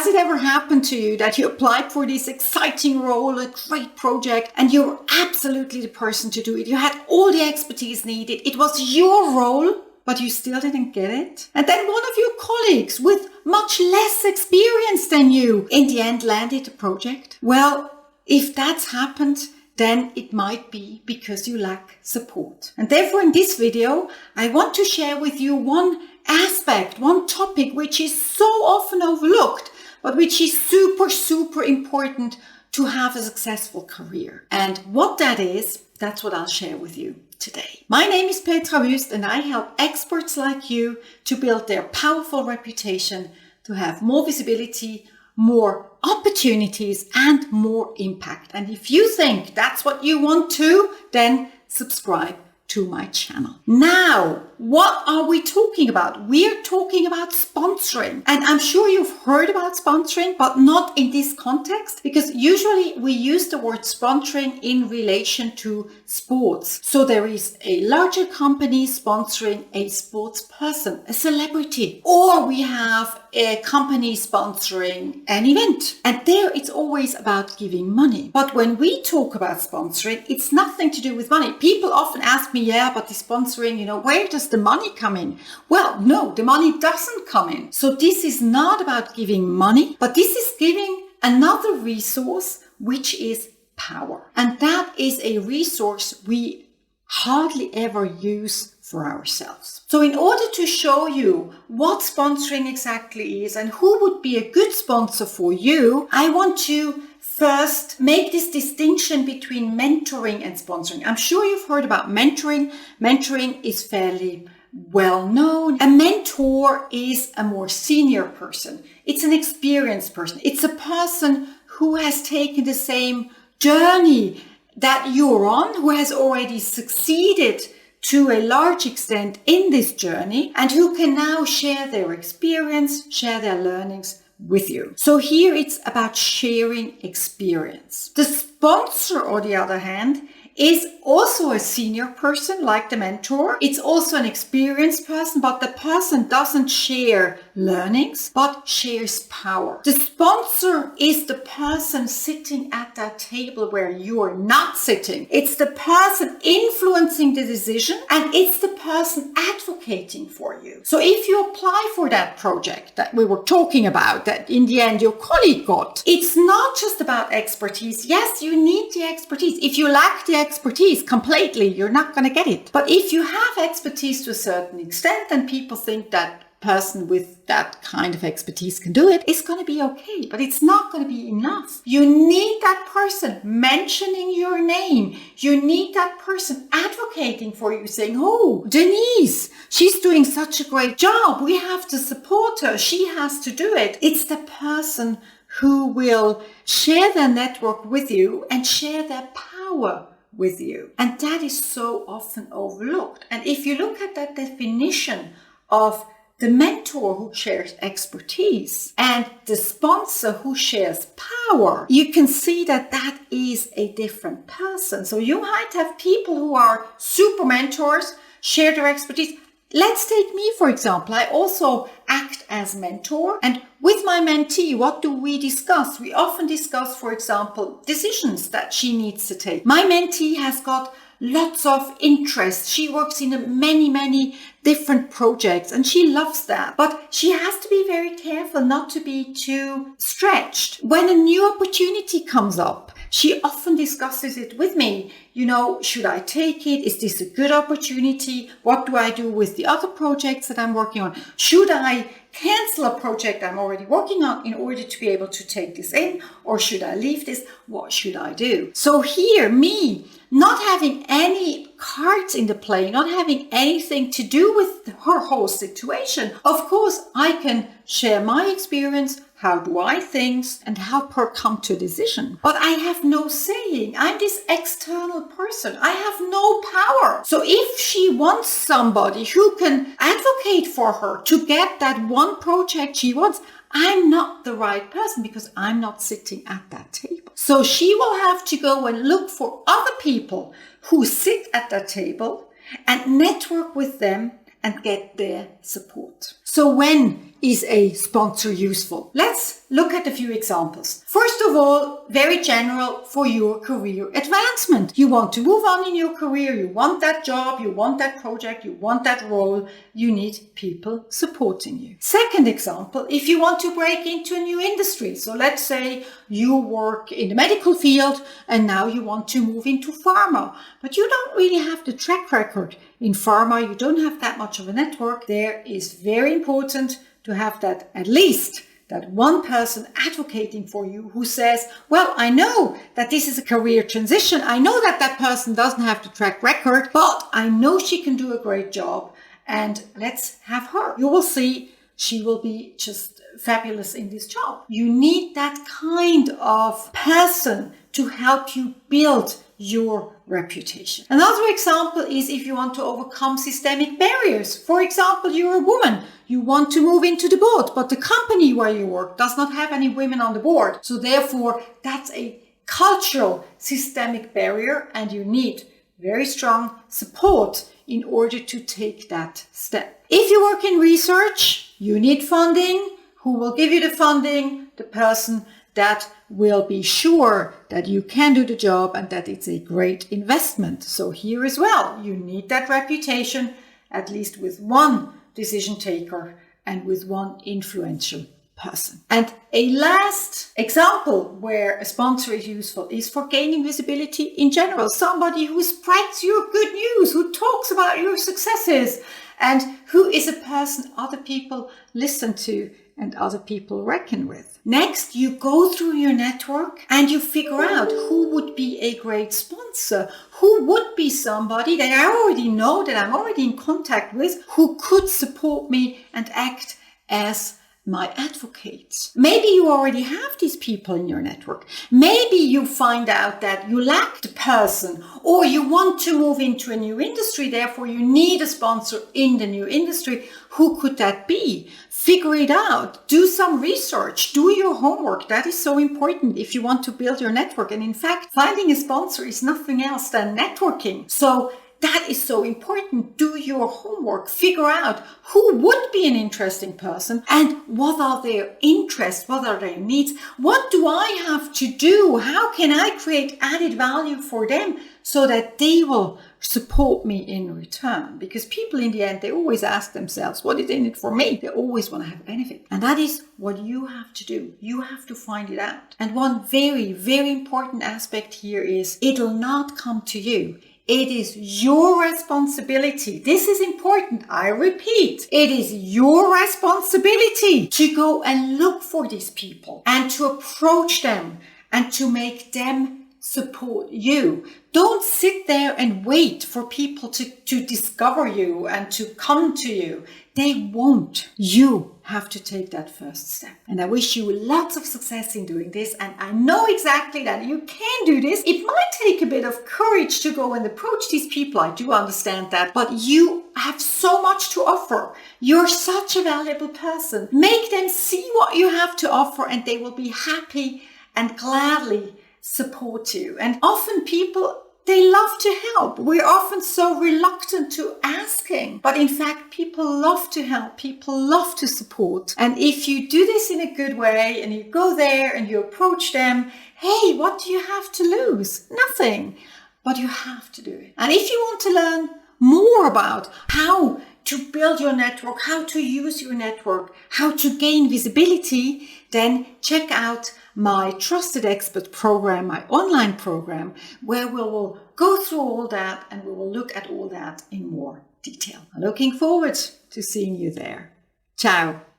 Has it ever happened to you that you applied for this exciting role, a great project, and you were absolutely the person to do it? You had all the expertise needed. It was your role, but you still didn't get it? And then one of your colleagues with much less experience than you in the end landed the project? Well, if that's happened, then it might be because you lack support. And therefore, in this video, I want to share with you one aspect, one topic which is so often overlooked, but which is super, super important to have a successful career. And what that is, that's what I'll share with you today. My name is Petra Wuest, and I help experts like you to build their powerful reputation, to have more visibility, more opportunities, and more impact. And if you think that's what you want to, then subscribe to my channel. Now, what are we talking about? We're talking about sponsoring. And I'm sure you've heard about sponsoring, but not in this context, because usually we use the word sponsoring in relation to sports. So there is a larger company sponsoring a sports person, a celebrity, or we have a company sponsoring an event. And there it's always about giving money. But when we talk about sponsoring, it's nothing to do with money. People often ask me, yeah, but the sponsoring, where does the money come in? Well, no, the money doesn't come in. So this is not about giving money, but this is giving another resource, which is power. And that is a resource we hardly ever use for ourselves. So in order to show you what sponsoring exactly is and who would be a good sponsor for you, I want to first make this distinction between mentoring and sponsoring. I'm sure you've heard about mentoring. Mentoring is fairly well known. A mentor is a more senior person. It's an experienced person. It's a person who has taken the same journey that you're on, who has already succeeded to a large extent in this journey, and who can now share their experience, share their learnings with you. So here it's about sharing experience. The sponsor, on the other hand, is also a senior person like the mentor. It's also an experienced person, but the person doesn't share learnings, but shares power. The sponsor is the person sitting at that table where you are not sitting. It's the person influencing the decision, and it's the person advocating for you. So if you apply for that project that we were talking about, that in the end your colleague got, it's not just about expertise. Yes, you need the expertise. If you lack the expertise completely, you're not going to get it. But if you have expertise to a certain extent and people think that person with that kind of expertise can do it, it's going to be okay, but it's not going to be enough. You need that person mentioning your name. You need that person advocating for you, saying, oh, Denise, she's doing such a great job. We have to support her. She has to do it. It's the person who will share their network with you and share their power with you. And that is so often overlooked. And if you look at that definition of the mentor who shares expertise and the sponsor who shares power, you can see that that is a different person. So you might have people who are super mentors, share their expertise. Let's take me, for example. I also act as mentor. And with my mentee, what do we discuss? We often discuss, for example, decisions that she needs to take. My mentee has got lots of interest. She works in many different projects and she loves that. But she has to be very careful not to be too stretched. When a new opportunity comes up, she often discusses it with me. Should I take it? Is this a good opportunity? What do I do with the other projects that I'm working on? Should I cancel a project I'm already working on in order to be able to take this in? Or should I leave this? What should I do? So here, me not having any cards in the play, not having anything to do with her whole situation, of course, I can share my experience. How do I think and help her come to a decision? But I have no saying. I'm this external person. I have no power. So if she wants somebody who can advocate for her to get that one project she wants, I'm not the right person because I'm not sitting at that table. So she will have to go and look for other people who sit at that table and network with them and get their support. So when is a sponsor useful? Let's look at a few examples. First of all, very general for your career advancement. You want to move on in your career, you want that job, you want that project, you want that role, you need people supporting you. Second example, if you want to break into a new industry, so let's say you work in the medical field and now you want to move into pharma, but you don't really have the track record in pharma, you don't have that much of a network. There is very important to have that, at least that one person advocating for you who says, well, I know that this is a career transition. I know that that person doesn't have the track record, but I know she can do a great job, and let's have her. You will see she will be just fabulous in this job. You need that kind of person to help you build your reputation. Another example is if you want to overcome systemic barriers. For example, you're a woman. You want to move into the board, but the company where you work does not have any women on the board. So therefore, that's a cultural systemic barrier, and you need very strong support in order to take that step. If you work in research, you need funding. Who will give you the funding? The person that will be sure that you can do the job and that it's a great investment. So here as well, you need that reputation, at least with one decision taker and with one influential person. And a last example where a sponsor is useful is for gaining visibility in general. Somebody who spreads your good news, who talks about your successes, and who is a person other people listen to and other people reckon with. Next, you go through your network and you figure out who would be a great sponsor, who would be somebody that I already know, that I'm already in contact with, who could support me and act as my advocates. Maybe you already have these people in your network. Maybe you find out that you lack the person, or you want to move into a new industry, therefore you need a sponsor in the new industry. Who could that be? Figure it out. Do some research. Do your homework. That is so important if you want to build your network. And in fact, finding a sponsor is nothing else than networking. So that is so important. Do your homework. Figure out who would be an interesting person and what are their interests, what are their needs, what do I have to do, how can I create added value for them so that they will support me in return. Because people in the end, they always ask themselves, what is in it for me? They always want to have a benefit. And that is what you have to do. You have to find it out. And one very, very important aspect here is it'll not come to you. It is your responsibility. This is important. I repeat, it is your responsibility to go and look for these people and to approach them and to make them support you. Don't sit there and wait for people to discover you and to come to you. They won't. You have to take that first step. And I wish you lots of success in doing this. And I know exactly that you can do this. It might take a bit of courage to go and approach these people. I do understand that. But you have so much to offer. You're such a valuable person. Make them see what you have to offer and they will be happy and gladly support you. And often people, they love to help. We're often so reluctant to asking. But in fact, people love to help. People love to support. And if you do this in a good way and you go there and you approach them, hey, what do you have to lose? Nothing. But you have to do it. And if you want to learn more about how to build your network, how to use your network, how to gain visibility, then check out my Trusted Expert program, my online program, where we will go through all that and we will look at all that in more detail. I'm looking forward to seeing you there. Ciao.